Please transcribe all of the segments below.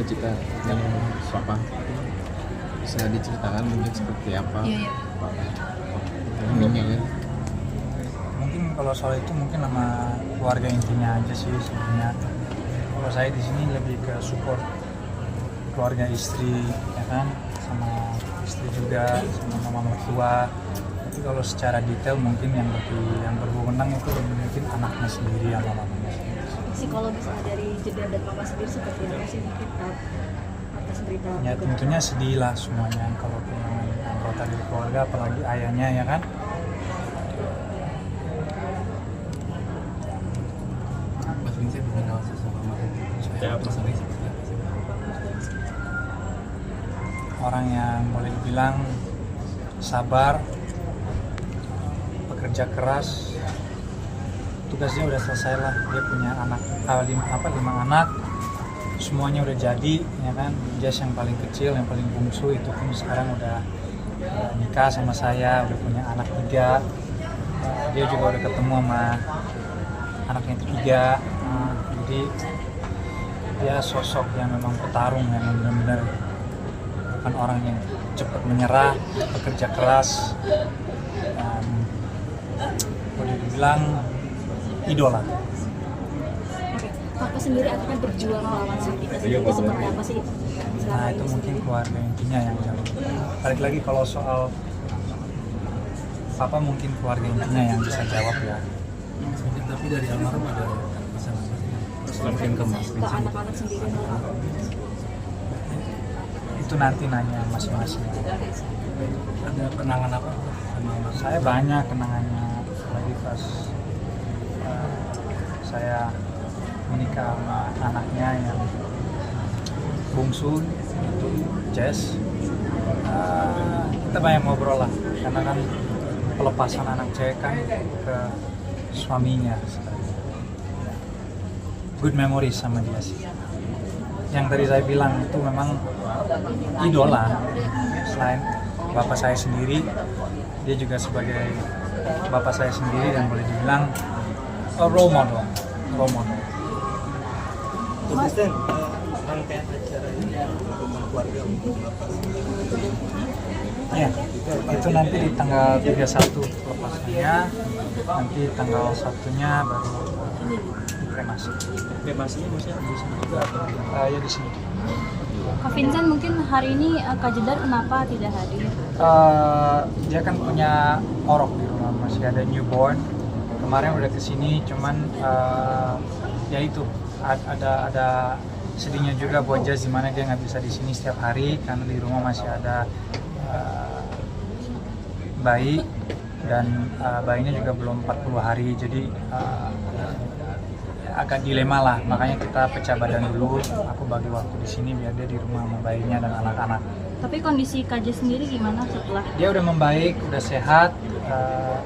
cita-cita yang apa bisa diceritakan mungkin seperti apa? Iya. Ininya kan. Mungkin kalau soal itu mungkin sama keluarga intinya aja sih sebenarnya. Kalau saya di sini lebih ke support keluarga istri, ya kan, sama istri juga, sama mama mertua. Tapi kalau secara detail mungkin yang berwenang itu mungkin anaknya sendiri sama mamanya sendiri. Psikologis dari jeda dan mama sendiri seperti apa sih mungkin atas berita? Ya tentunya sedih lah semuanya kalau kehilangan anggota dari keluarga, apalagi ayahnya, ya kan. Mas Vincent mengenal seseorang seperti apa? Orang yang boleh dibilang sabar, pekerja keras, tugasnya udah selesai lah. Dia punya anak, 5 anak, semuanya udah jadi, ya kan. Jazz yang paling kecil, yang paling bungsu itu pun sekarang udah nikah sama saya, udah punya anak 3. Dia juga udah ketemu sama anaknya 3. Jadi dia sosok yang memang petarung, yang benar-benar bukan orang yang cepat menyerah, bekerja keras, dan boleh dibilang idola. Oke, Papa sendiri akan berjuang melawan sakit itu seperti apa sih? Nah itu mungkin keluarga intinya yang jauh. Balik lagi kalau soal Papa mungkin keluarga intinya yang bisa jawab ya. Tapi dari almarhum ada pesan apa sih? Mungkin ke Mas Ke Vincent. anak-anak sendiri. Itu nanti nanya masing-masing. Ada kenangan apa sama Mas? Saya banyak kenangannya, lagi pas saya menikah sama anaknya yang bungsu itu Jess. Kita banyak ngobrol lah, karena kan pelepasan anak cewek kan ke suaminya. Good memories sama dia sih. Yang tadi saya bilang itu memang idola. Selain bapak saya sendiri, dia juga sebagai bapak saya sendiri dan boleh dibilang role model. Mas Vincent, rangkaian acara ini hubungan keluarga untuk Bapak Ya, itu nanti di tanggal 31 pelepasannya, nanti tanggal 1-nya baru kremasi. kremasinya maksudnya di sini juga atau Ya di sini. Kak Vincent mungkin hari ini Kak Jedar kenapa tidak hadir? Dia kan punya orok di rumah, masih ada newborn. Kemarin udah kesini, cuman ya itu ada sedihnya juga buat Jazz, dimana dia nggak bisa di sini setiap hari karena di rumah masih ada bayi dan bayinya juga belum 40 hari, jadi agak dilema lah. Makanya kita pecah badan dulu, aku bagi waktu di sini biar dia di rumah sama bayinya dan anak-anak. Tapi kondisi Kak Jazz sendiri gimana setelah? Dia udah membaik, udah sehat,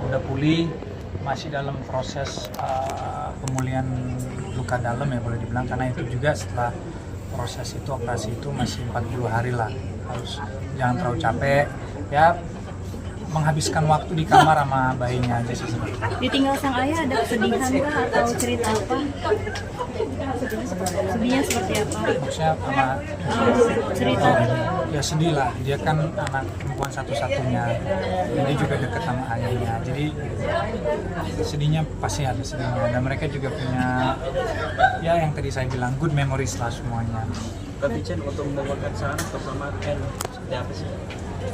udah pulih, masih dalam proses pemulihan luka dalam ya boleh dibilang, karena itu juga setelah proses itu, operasi itu masih 40 hari lah. Harus jangan terlalu capek ya, menghabiskan waktu di kamar sama bayinya aja sih sebenarnya. Ditinggal sang ayah ada kesedihan kah atau cerita apa? Sedihnya seperti apa? Maksudnya sama Cerita. ya sedih lah, dia kan anak perempuan satu-satunya dan dia juga dekat sama ayahnya, jadi sedihnya pasti ada sedihnya. Dan mereka juga punya ya yang tadi saya bilang good memories lah semuanya. Kak Vincent untuk mengeluarkan saran bersama N seperti apa sih?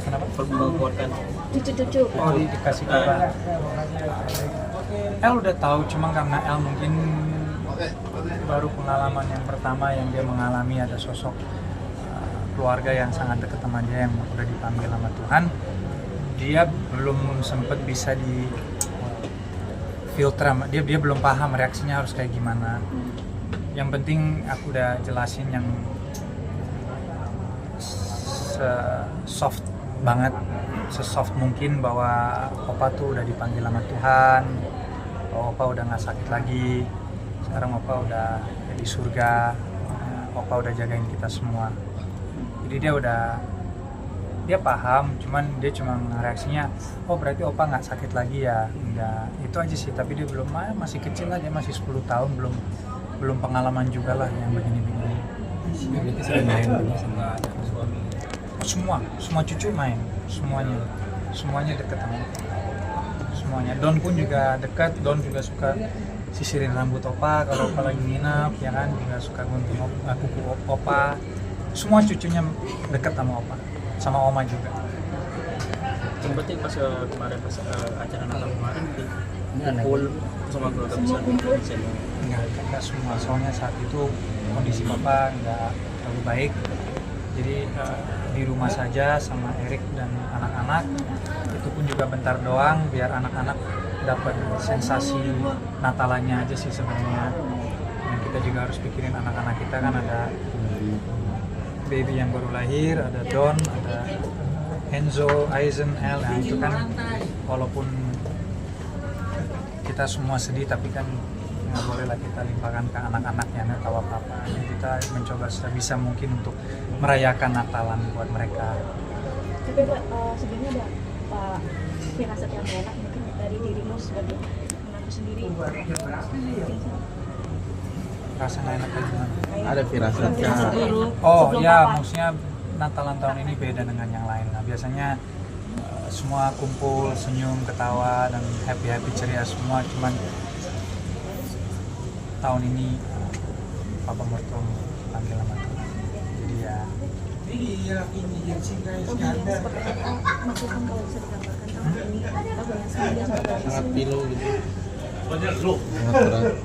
Kenapa? Mengeluarkan Cucu-cucu. Oh dikasih kabar. El udah tahu, cuma karena El mungkin baru pengalaman yang pertama yang dia mengalami, ada sosok keluarga yang sangat dekat sama dia yang udah dipanggil sama Tuhan. Dia belum sempat bisa di filter, dia belum paham reaksinya harus kayak gimana. Yang penting aku udah jelasin yang soft banget, sesoft mungkin, bahwa Opa tuh udah dipanggil sama Tuhan, bahwa Opa udah nggak sakit lagi, sekarang Opa udah di surga, Opa udah jagain kita semua. Jadi dia paham, cuman dia cuma reaksinya, oh berarti Opa nggak sakit lagi ya, enggak, itu aja sih. Tapi dia belum, masih kecil lah, dia masih 10 tahun, belum pengalaman juga lah yang begini-begini. Berarti sering main juga sama suami. Semua cucu main, semuanya dekat sama opa. Semuanya. Don pun juga dekat, Don juga suka sisirin rambut opa kalau opa lagi nginap, ya kan, juga suka gunting kuku opa. Semua cucunya dekat sama opa, sama oma juga. Berarti pas kemarin pas acara Natal kemarin kumpul sama keluarga besar Enggak semua, soalnya saat itu kondisi papa nggak terlalu baik, jadi di rumah saja sama Erik dan anak-anak. Itu pun juga bentar doang biar anak-anak dapat sensasi Natalannya aja sih sebenarnya. Dan kita juga harus pikirin anak-anak kita, kan ada baby yang baru lahir, ada Don, ada Enzo, Aizen, El, nah itu kan walaupun kita semua sedih tapi kan nggak boleh lah kita limpahkan ke anak-anak yang nggak tahu apa-apa. Jadi kita mencoba sebisa mungkin untuk merayakan Natalan buat mereka. Tapi Pak, sebelumnya ada firasat yang enak mungkin dari dirimu sebagai menantu sendiri. Rasa nggak enak kayak gimana? Ada firasat Firasat dulu. Oh sebelum ya, Papa. maksudnya Natalan tahun ini beda dengan yang lain lah. Biasanya semua kumpul, senyum, ketawa, dan happy ceria semua. Cuman tahun ini Papa mertua panggil sama Tuhan. Jadi ya Tahun yang seperti apa? Maksudnya kalau bisa digambarkan tahun ini, tahun yang seperti apa? sangat pilu gitu. Sangat berat.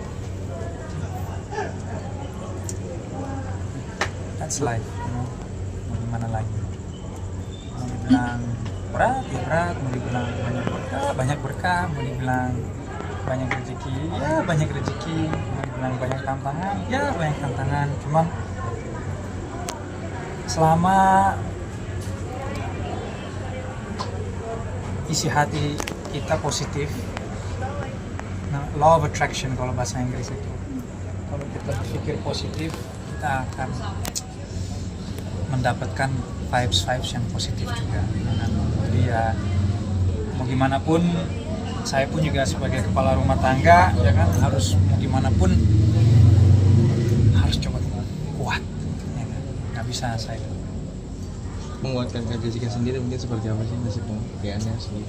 that's life, you know. Mau gimana lagi? Mau dibilang berat, ya berat. Mau dibilang banyak berkah. Mau dibilang banyak rezeki, ya banyak rezeki. Mau dibilang banyak tantangan, ya banyak tantangan. Cuman selama isi hati kita positif, nah, law of attraction kalau bahasa Inggris itu, kalau kita berpikir positif, kita akan mendapatkan vibes yang positif juga. Jadi ya mau gimana pun, saya pun juga sebagai kepala rumah tangga, ya kan, harus mau gimana pun harus coba kuat, ya kan? Nggak bisa saya. Menguatkan Kak Jessica sendiri mungkin seperti apa sih nasib pembuktiannya sih?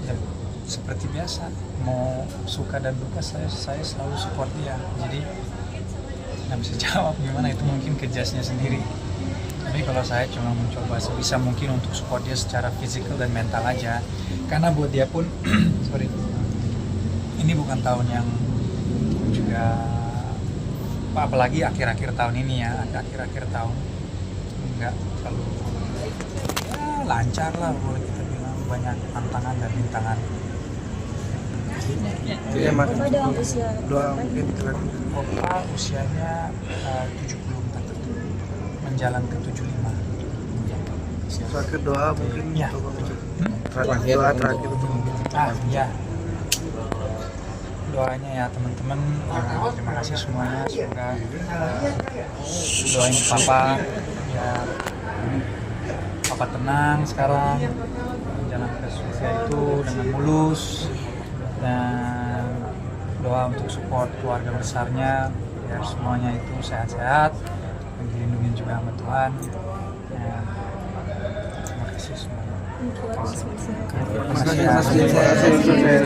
Ya, seperti biasa, mau suka dan duka saya selalu support dia. Jadi nggak bisa jawab gimana, itu mungkin ke Jasnya sendiri. Tapi kalau saya cuma mencoba sebisa mungkin untuk support dia secara fisikal dan mental aja. Karena buat dia pun, sorry, ini bukan tahun yang juga, apalagi akhir-akhir tahun ini ya, akhir-akhir tahun nggak terlalu ya, lancar lah boleh kita bilang, banyak tantangan dan rintangan. Iya, Mas. Bapak ada usia Doa berapa? mungkin terakhir. Opa usianya 74, menjalan ke 75. Terakhir doa mungkin Ya. untuk Terakhir doa untuk- terakhir untuk Ya, doanya ya teman-teman, terima kasih semuanya, semoga doain papa ya, papa tenang sekarang, jalan ke surga itu dengan mulus, dan doa untuk support keluarga besarnya biar semuanya itu sehat-sehat dan dilindungi juga sama Tuhan ya. Terima kasih semuanya. Terima kasih. Terima kasih.